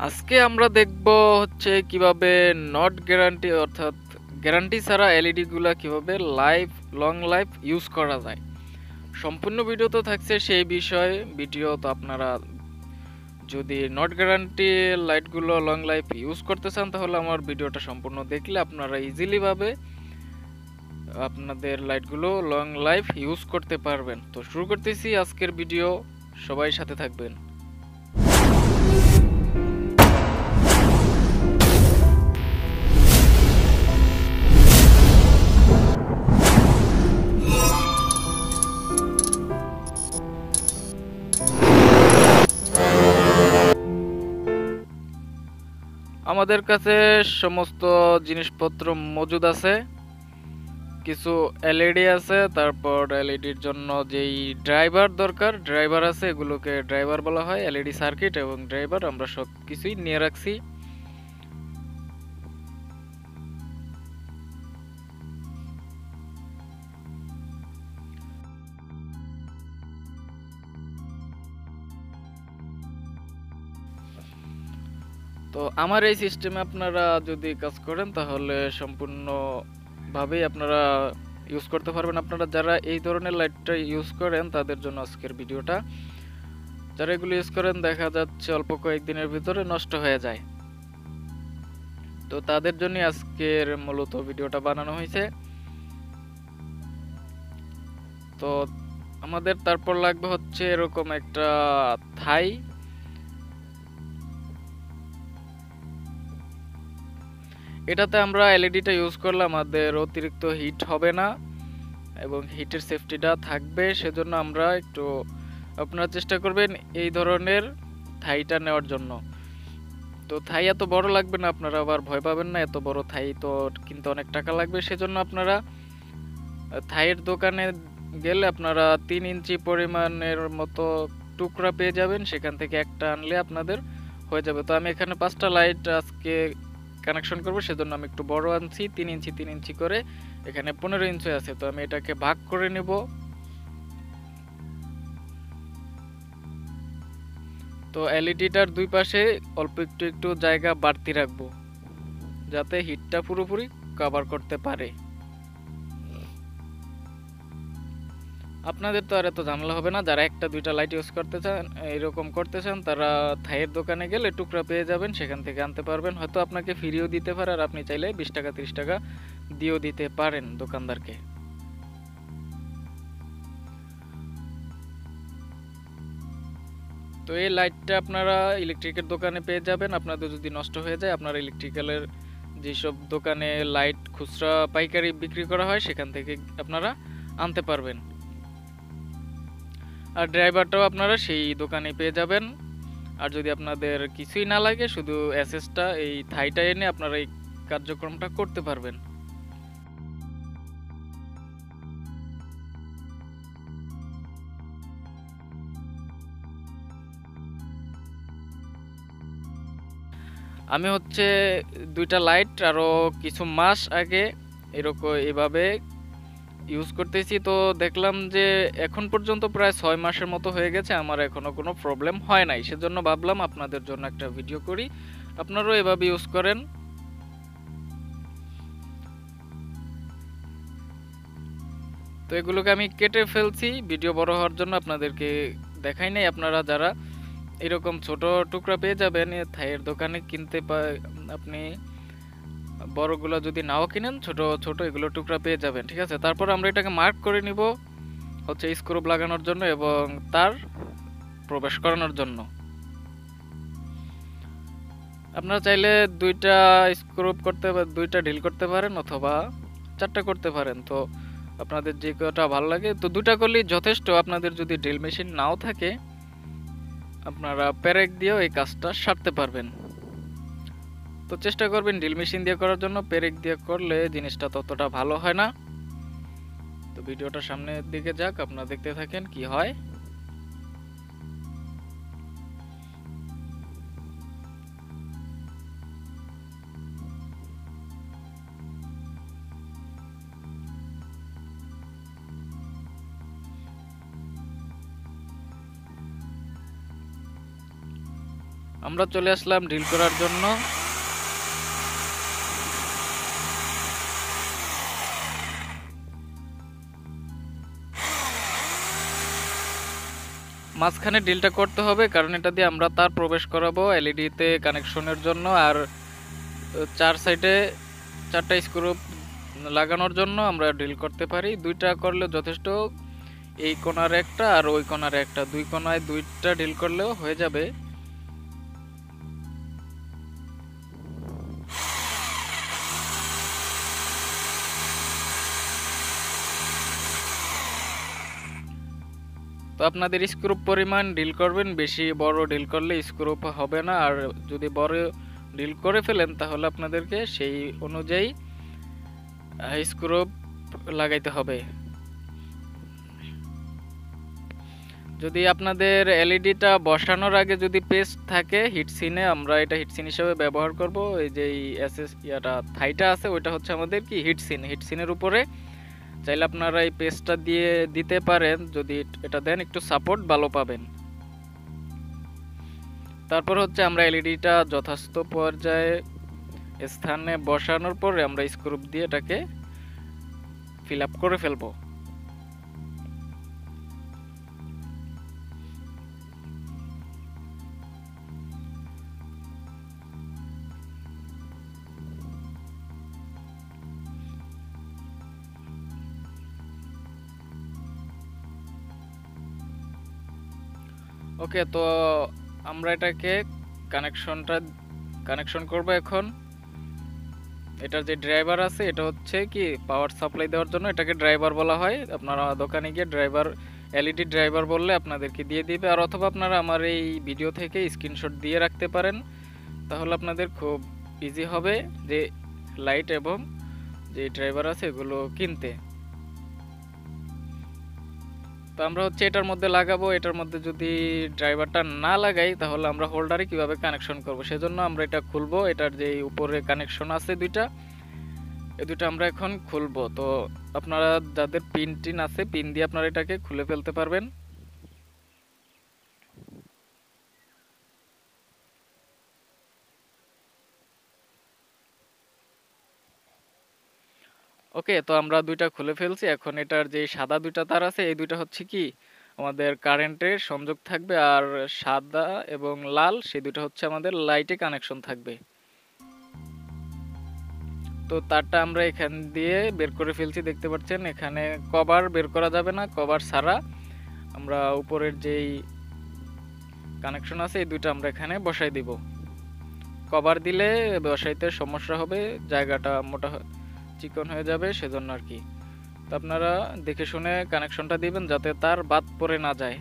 আজকে আমরা দেখব হচ্ছে কিভাবে নট গ্যারান্টি অর্থাৎ গ্যারান্টি ছাড়া এলইডি গুলা কিভাবে লং লাইফ ইউজ করা যায়। সম্পূর্ণ ভিডিও তো থাকছে সেই বিষয়ে। ভিডিও তো আপনারা যদি নট গ্যারান্টি লাইটগুলো লং লাইফ ইউজ করতে চান তাহলে আমার ভিডিওটা সম্পূর্ণ দেখলে আপনারা ইজিলি ভাবে আপনাদের লাইটগুলো লং লাইফ ইউজ করতে পারবেন। তো শুরু করতেছি আজকের ভিডিও, সবাই সাথে থাকবেন। আমাদের কাছে সমস্ত জিনিসপত্র মজুদ আছে। কিছু এলইডি আছে, তারপর এলইডির জন্য যেই ড্রাইভার দরকার ড্রাইভার আছে, এগুলোকে ড্রাইভার বলা হয়। এলইডি সার্কিট এবং ড্রাইভার আমরা সব কিছুই নিয়ে রাখছি। তো আমার এই সিস্টেমে আপনারা যদি কাজ করেন তাহলে সম্পূর্ণভাবেই আপনারা ইউজ করতে পারবেন। আপনারা যারা এই ধরনের লাইটটা ইউজ করেন তাদের জন্য আজকের ভিডিওটা। যারা এগুলো ইউজ করেন দেখা যাচ্ছে অল্প কয়েকদিনের ভিতরে নষ্ট হয়ে যায়, তো তাদের জন্য আজকের মূলত ভিডিওটা বানানো হয়েছে। তো আমাদের তারপর লাগবে হচ্ছে এরকম একটা থাই। এটাতে আমরা এলইডিটা ইউজ করলে আমাদের অতিরিক্ত হিট হবে না এবং হিটের সেফটিটা থাকবে, সেজন্য আমরা একটু আপনারা চেষ্টা করবেন এই ধরনের থাইটা নেওয়ার জন্য। তো থাই এত বড় লাগবে না, আপনারা আবার ভয় পাবেন না, এত বড় থাই তো কিন্তু অনেক টাকা লাগবে। সেজন্য আপনারা থাইয়ের দোকানে গেলে আপনারা 3 ইঞ্চি পরিমাণের মতো টুকরা পেয়ে যাবেন, সেখান থেকে একটা আনলে আপনাদের হয়ে যাবে। তো আমি এখানে 5টা লাইট আজকে কানেকশন করব, সেজন্য আমি একটু বড় আনছি, 3 ইঞ্চি করে। এখানে 15 ইঞ্চি আছে, তো আমি এটাকে ভাগ করে নেব। তো এলইডিটার দুই পাশে অল্প একটু একটু জায়গা বাড়তি রাখবো যাতে হিটটা পুরোপুরি কভার করতে পারে। আপনাদের তো আর এত ঝামেলা হবে না। যারা একটা দুইটা লাইট ইউজ করতে চান, এরকম করতে চান, তারা থাইয়ের দোকানে গেলে টুকরা পেয়ে যাবেন, সেখান থেকে আনতে পারবেন। হয়তো আপনাকে ফ্রিও দিতে পারে, আর আপনি চাইলে 20 টাকা 30 টাকা দিয়েও দিতে পারেন দোকানদারকে। তো এই লাইটটা আপনারা ইলেকট্রিকের দোকানে পেয়ে যাবেন। আপনাদের যদি নষ্ট হয়ে যায় আপনারা ইলেকট্রিক্যালের যেসব দোকানে লাইট খুচরা পাইকারি বিক্রি করা হয় সেখান থেকে আপনারা আনতে পারবেন। আর ড্রাইভারটাও আপনারা সেই দোকানে পেয়ে যাবেন। আর যদি আপনাদের কিছুই না লাগে, শুধু এসএসটা এই থাইটা এনে আপনারা এই কার্যক্রমটা করতে পারবেন। আমি হচ্ছে দুইটা লাইট আরো কিছু মাস আগে এরকম এভাবে ইউজ করতেছি, তো দেখলাম যে এখন পর্যন্ত প্রায় 6 মাসের মতো হয়ে গেছে, আমার এখনো কোনো প্রবলেম হয় নাই। সেজন্য ভাবলাম আপনাদের জন্য একটা ভিডিও করি, আপনারাও এভাবে ইউজ করেন। তো এগুলোকে আমি কেটে ফেলছি ভিডিও বড় হওয়ার জন্য, আপনাদেরকে দেখাই নাই। আপনারা যারা এরকম ছোট টুকরা পেয়ে যাবেন থাইয়ের দোকানে কিনতে, আপনি বড়গুলো যদি নাও কিনেন ছোট ছোট এগুলো টুকরা পেয়ে যাবেন, ঠিক আছে। তারপর আমরা এটাকে মার্ক করে নিব হচ্ছে স্ক্রু লাগানোর জন্য এবং তার প্রবেশ করানোর জন্য। আপনারা চাইলে দুইটা স্ক্রু করতে বা দুইটা ঢিল করতে পারেন অথবা 4টা করতে পারেন, তো আপনাদের যে কটা ভালো লাগে। তো দুটা করলেই যথেষ্ট। আপনাদের যদি ড্রিল মেশিন নাও থাকে আপনারা পেরেক দিয়েও এই কাজটা সারতে পারবেন। তো চেষ্টা করবেন ড্রিল মেশিন দিয়ে করার জন্য, পেরেক দিয়ে করলে জিনিসটা ততটা ভালো হয় না। তো ভিডিওটা সামনের দিকে যাক, আপনারা দেখতে থাকেন কি হয়। আমরা চলে আসলাম ড্রিল করার জন্য। মাঝখানে ড্রিলটা করতে হবে, কারণ এটা দিয়ে আমরা তার প্রবেশ করাবো এলইডি তে কানেকশনের জন্য। আর 4 সাইডে 4টা স্ক্রু লাগানোর জন্য আমরা ড্রিল করতে পারি। 2টা করলে যথেষ্ট। এই কোণার একটা আর ওই কোণার একটা, 2 কোণায় 2টা ড্রিল করলেও হয়ে যাবে। তো আপনাদের স্ক্রু পরিমাণ ড্রিল করবেন, বেশি বড় ড্রিল করলে স্ক্রু হবে না। আর যদি বড় ড্রিল করে ফেলেন তাহলে আপনাদেরকে সেই অনুযায়ী স্ক্রু লাগাইতে হবে। যদি আপনাদের এলইডিটা বসানোর আগে যদি পেস্ট থাকে হিটসিনে, আমরা এটা হিটসিন হিসেবে ব্যবহার করব। এই যে থাইটা আছে ওইটা হচ্ছে আমাদের কি হিটসিনের উপরে চাইলে আপনারা এই পেস্টটা দিয়ে দিতে পারেন। যদি এটা দেন একটু সাপোর্ট ভালো পাবেন। তারপর হচ্ছে আমরা এলইডিটা যথাযথ পর্যায়ে স্থানে বসানোর পরে আমরা স্ক্রু দিয়ে এটাকে ফিল আপ করে ফেলবো। ওকে, তো আমরা এটাকে কানেকশন করব এখন। এটার যে ড্রাইভার আছে এটা হচ্ছে কি পাওয়ার সাপ্লাই দেওয়ার জন্য, এটাকে ড্রাইভার বলা হয়। আপনারা দোকানে গিয়ে ড্রাইভার এলইডি ড্রাইভার বললে আপনাদেরকে দিয়ে দিবে। আর অথবা আপনারা আমার এই ভিডিও থেকে স্ক্রিনশট দিয়ে রাখতে পারেন, তাহলে আপনাদের খুব ইজি হবে যে লাইট এবং যে ড্রাইভার আছে এগুলো কিনতে। তো আমরা হচ্ছে এটার মধ্যে লাগাবো। এটার মধ্যে যদি ড্রাইভারটা না লাগাই তাহলে আমরা হোল্ডারে কিভাবে কানেকশন করব, সেজন্য আমরা এটা খুলবো। এটার যে উপরে কানেকশন আছে দুইটা, এই দুটো আমরা এখন খুলবো। তো আপনারা যাদের পিন আছে পিন দিয়ে আপনারা এটাকে খুলে ফেলতে পারবেন। ওকে, তো আমরা দুইটা খুলে ফেলছি। এখন এটার যে সাদা দুইটা তার আছে এই দুইটা হচ্ছে কি আমাদের কারেন্টের সংযোগ থাকবে, আর সাদা এবং লাল সেই দুইটা হচ্ছে আমাদের লাইটে কানেকশন থাকবে। তো তারটা আমরা এখান দিয়ে বের করে ফেলছি, দেখতে পাচ্ছেন। এখানে কভার বের করা যাবে না, কভার ছাড়া আমরা উপরের যেই কানেকশন আছে এই দুইটা আমরা এখানে বসাই দিব। কভার দিলে বসাইতে সমস্যা হবে, জায়গাটা মোটা চিকন হয়ে যাবে, সেজন্য আর কি। তো আপনারা দেখে শুনে কানেকশনটা দিবেন যাতে তার বাদ পড়ে না যায়,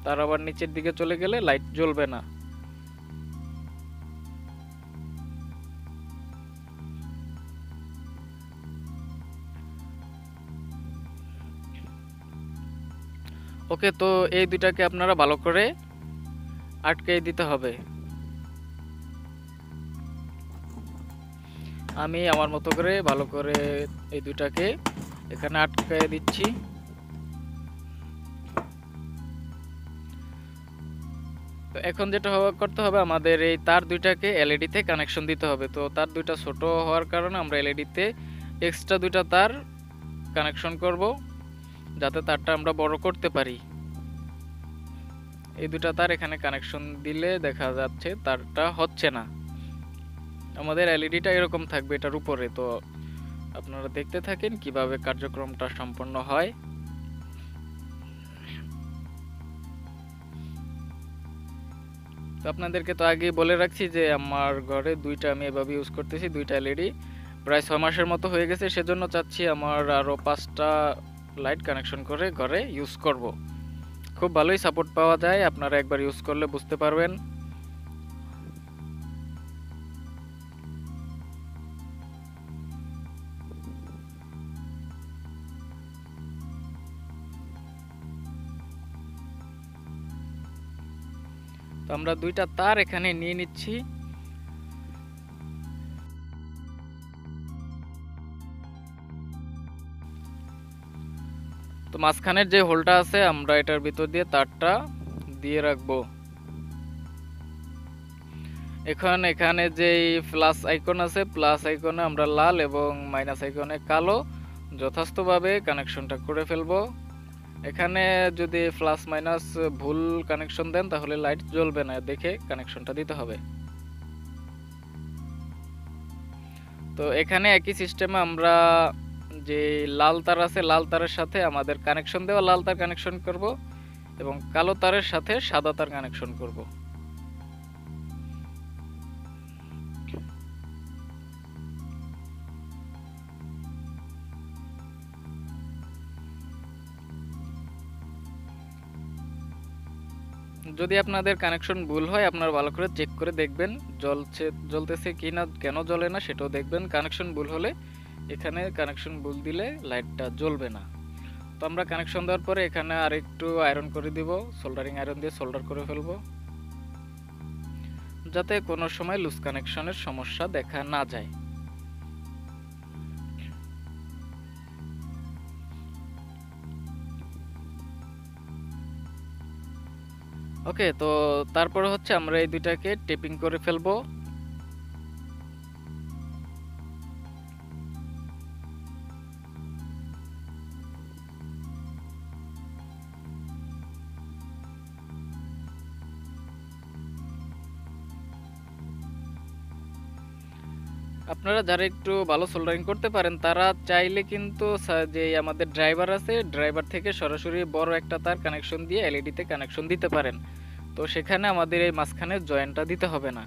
তার আবার নিচের দিকে চলে গেলে লাইট জ্বলবে না। ওকে, তো এই দুইটাকে আপনারা ভালো করে আটকে দিতে হবে। আমি আমার মতো করে ভালো করে এই দুইটাকে এখানে আটকে দিচ্ছি। তো এখন যেটা করতে হবে, আমাদের এই তার দুইটাকে এলইডি তে কানেকশন দিতে হবে। তো তার দুইটা ছোট হওয়ার কারণে আমরা এলইডি তে এক্সট্রা দুইটা তার কানেকশন করব, যাতে তারটা আমরা বড় করতে পারি। এই দুইটা তার এখানে কানেকশন দিলে দেখা যাচ্ছে তারটা হচ্ছে না। আমাদের এলইডিটা এরকম থাকবে এটার উপরে। তো আপনারা দেখতে থাকেন কিভাবে কার্যক্রমটা সম্পন্ন হয়। তো আপনাদেরকে তো আগেই বলে রাখছি যে আমার ঘরে দুইটা আমি এভাবে ইউজ করতেছি, দুইটা এলইডি প্রায় 6 মাসের মতো হয়ে গেছে। সেজন্য চাচ্ছি আমার আরও 5টা লাইট কানেকশন করে ঘরে ইউজ করব। খুব ভালোই সাপোর্ট পাওয়া যায়, আপনারা একবার ইউজ করলে বুঝতে পারবেন। তো আমরা দুইটা তার এখানে নিয়ে নিচ্ছি। তো মাঝখানের যে হোলটা আছে আমরা এটার ভিতর দিয়ে তারটা দিয়ে রাখবো। এখন এখানে যেই প্লাস আইকন আছে, প্লাস আইকনে আমরা লাল এবং মাইনাস আইকনে কালো যথাযথভাবে কানেকশনটা করে ফেলবো। এখানে যদি প্লাস মাইনাস ভুল কানেকশন দেন তাহলে লাইট জ্বলবে না, দেখে কানেকশনটা দিতে হবে। তো এখানে একই সিস্টেমে আমরা যে লাল তার আছে, লাল তারের সাথে আমাদের কানেকশন দেওয়া লাল তার কানেকশন করব এবং কালো তারের সাথে সাদা তার কানেকশন করব। যদি আপনাদের কানেকশন ভুল হয় আপনারা ভালো করে চেক করে দেখবেন, জ্বলতেছে কি না, কেন জ্বলে না সেটাও দেখবেন। কানেকশন ভুল হলে এখানে কানেকশন ভুল দিলে লাইটটা জ্বলবে না। তো আমরা কানেকশন দেওয়ার পরে এখানে আর একটু আয়রন করে দিব, সোল্ডারিং আয়রন দিয়ে সোল্ডার করে ফেলবো, যাতে কোনো সময় লুজ কানেকশনের সমস্যা দেখা না যায়। ওকে, তো তারপরে হচ্ছে আমরা এই দুইটাকে টেপিং করে ফেলবো। আপনারা যারা একটু ভালো সোল্ডারিং করতে পারেন তারা চাইলে কিন্তু যে আমাদের ড্রাইভার আছে, ড্রাইভার থেকে সরাসরি বড় একটা তার কানেকশন দিয়ে এলইডিতে কানেকশন দিতে পারেন। তো সেখানে আমাদের এই মাঝখানে জয়েন্টটা দিতে হবে না,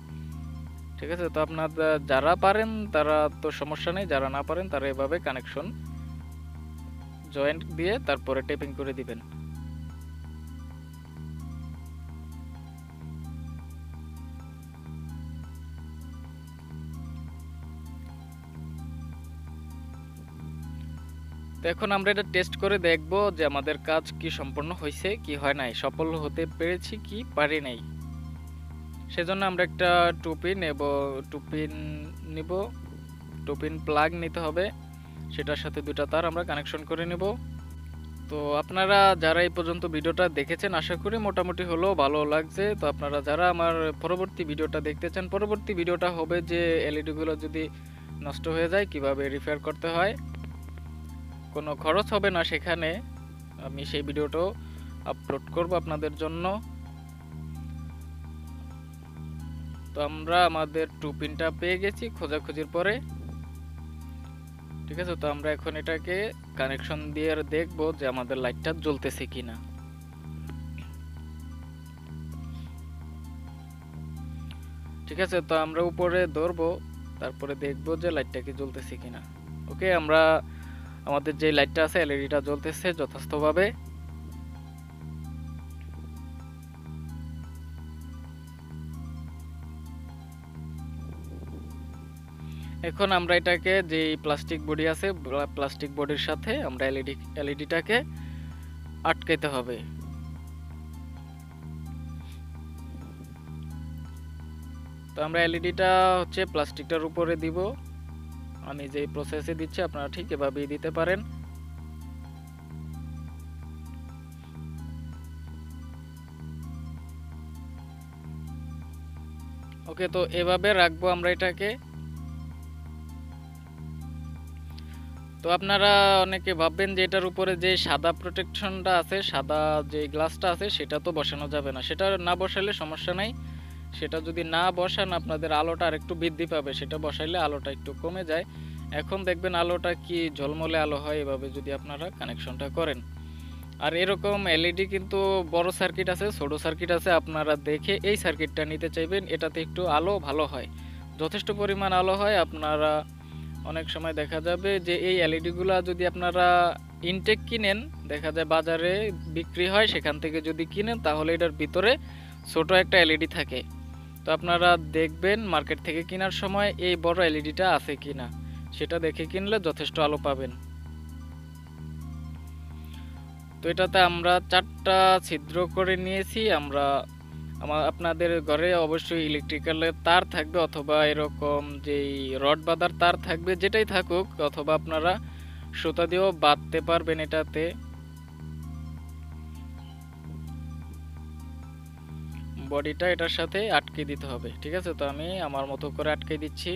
ঠিক আছে। তো আপনারা যারা পারেন তারা তো সমস্যা নেই, যারা না পারেন তারা এভাবে কানেকশন জয়েন্ট দিয়ে তারপরে টেপিং করে দিবেন। তো এখন আমরা এটা টেস্ট করে দেখব যে আমাদের কাজ কি সম্পূর্ণ হয়েছে কি হয় নাই, সফল হতে পেরেছি কি পারি নাই। সেজন্য আমরা একটা টুপিন নিব, টুপিন প্লাগ নিতে হবে, সেটার সাথে দুটো তার আমরা কানেকশন করে নেব। তো আপনারা যারা এই পর্যন্ত ভিডিওটা দেখেছেন আশা করি মোটামুটি হলেও ভালো লাগছে। তো আপনারা যারা আমার পরবর্তী ভিডিওটা দেখতে চান, পরবর্তী ভিডিওটা হবে যে এলইডিগুলো যদি নষ্ট হয়ে যায় কিভাবে রিপেয়ার করতে হয়, কোনো খরচ হবে না সেখানে, আমি সেই ভিডিওটাও আপলোড করব আপনাদের জন্য। তো আমরা আমাদের টুপিনটা পেয়ে গেছি খোঁজাখুঁজির পরে, ঠিক আছে। তো আমরা এখন এটাকে কানেকশন দিয়ে দেখব যে আমাদের লাইটটা জ্বলতেছে কিনা। ঠিক আছে, তো আমরা উপরে ধরবো, তারপরে দেখব যে লাইটটা কি জ্বলতেছে কিনা। ওকে, আমরা আমাদের যে লাইটটা আছে এলইডিটা জ্বলতেছে যথাযথভাবে। এখন আমরা এটাকে যে প্লাস্টিক বডি আছে প্লাস্টিক বডির সাথে আমরা এলইডিটাকে আটকাইতে হবে। তো আমরা এলইডিটা হচ্ছে প্লাস্টিকটার উপরে দিব, আমি যে প্রসেসে দিচ্ছি আপনারা ঠিক এভাবেই দিতে পারেন। ওকে, তো এভাবে রাখবো আমরা এটাকে। তো আপনারা অনেকে ভাববেন যে এটার উপরে যে সাদা প্রোটেকশনটা আছে, সাদা যে গ্লাসটা আছে সেটা তো বসানো যাবে না। সেটা না বসালে সমস্যা নাই, সেটা যদি না বসান আপনাদের আলোটা আর একটু বৃদ্ধি পাবে, সেটা বসাইলে আলোটা একটু কমে যায়। এখন দেখবেন আলোটা কি ঝলমলে আলো হয় এভাবে যদি আপনারা কানেকশনটা করেন। আর এরকম এলইডি কিন্তু বড় সার্কিট আছে, ছোট সার্কিট আছে, আপনারা দেখে এই সার্কিটটা নিতে চাইবেন, এটাতে একটু আলো ভালো হয়, যথেষ্ট পরিমাণ আলো হয়। আপনারা অনেক সময় দেখা যাবে যে এই এলইডিগুলো যদি আপনারা ইনটেক কিনেন, দেখা যায় বাজারে বিক্রি হয়, সেখান থেকে যদি কিনেন তাহলে এটার ভিতরে ছোট একটা এলইডি থাকে। তো আপনারা দেখবেন মার্কেট থেকে কেনার সময় এই বড় এলইডিটা আছে কিনা, সেটা দেখে কিনলে যথেষ্ট আলো পাবেন। তো এটাতে আমরা 4টা ছিদ্র করে নিয়েছি। আপনাদের ঘরে অবশ্যই ইলেকট্রিক্যালের তার থাকবে অথবা এরকম যেই রড বাঁধার তার থাকবে, যেটাই থাকুক, অথবা আপনারা সুতা দিয়েও বাঁধতে পারবেন এটাতে। বডিটা এটার সাথে আটকে দিতে হবে। ঠিক আছে, তো আমি আমার মতো করে আটকে দিচ্ছি।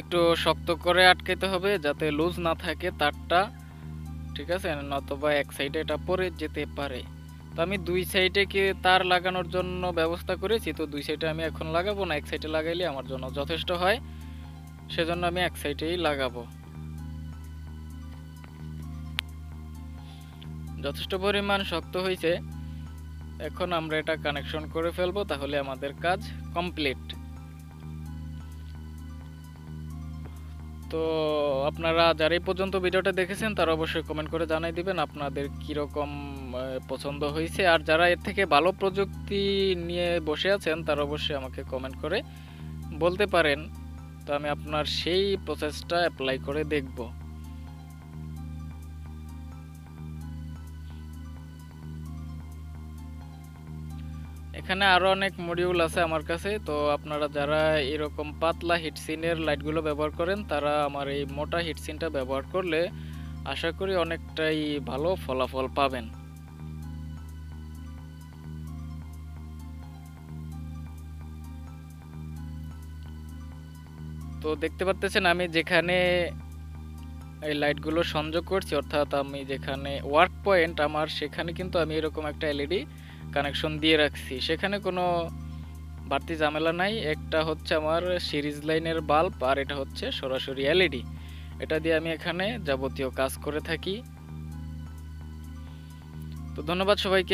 একটু শক্ত করে আটকাইতে হবে যাতে লুজ না থাকে তারটা। ঠিক আছে, নতবা এক সাইডে এটা পড়ে যেতে পারে। তো আমি দুই সাইডে কি তার লাগানোর জন্য ব্যবস্থা করেছি, তো দুই সাইডে আমি এখন লাগাবো না, এক সাইডে লাগাইলে আমার জন্য যথেষ্ট হয়, সেজন্য আমি এক সাইডেই লাগাবো। যথেষ্ট পরিমাণ শক্ত হয়েছে, এখন আমরা এটা কানেকশন করে ফেলবো, তাহলে আমাদের কাজ কমপ্লিট। তো আপনারা যারা এই পর্যন্ত ভিডিওটা দেখেছেন তারা অবশ্যই কমেন্ট করে জানাই দিবেন আপনাদের কীরকম পছন্দ হয়েছে। আর যারা এর থেকে ভালো প্রযুক্তি নিয়ে বসে আছেন তারা অবশ্যই আমাকে কমেন্ট করে বলতে পারেন, তো আমি আপনার সেই প্রসেসটা অ্যাপ্লাই করে দেখব। এখানে আরও অনেক মডিউল আছে আমার কাছে, তো আপনারা যারা এরকম পাতলা হিটসিনের লাইটগুলো ব্যবহার করেন তারা আমার এই মোটা হিটসিনটা ব্যবহার করলে আশা করি অনেকটাই ভালো ফলাফল পাবেন। তো দেখতে পাচ্ছেন আমি যেখানে এই লাইটগুলো সংযোগ করছি, অর্থাৎ আমি যেখানে ওয়ার্ক পয়েন্ট আমার, সেখানে কিন্তু আমি এরকম একটা এলইডি কানেকশন দিয়ে রাখছি, সেখানে কোনো বাড়তি ঝামেলা নাই। একটা হচ্ছে আমার সিরিজ লাইনের বাল্ব, আর এটা হচ্ছে সরাসরি এলইডি। এটা দিয়ে আমি এখানে যাবতীয় কাজ করে থাকি। তো ধন্যবাদ সবাইকে।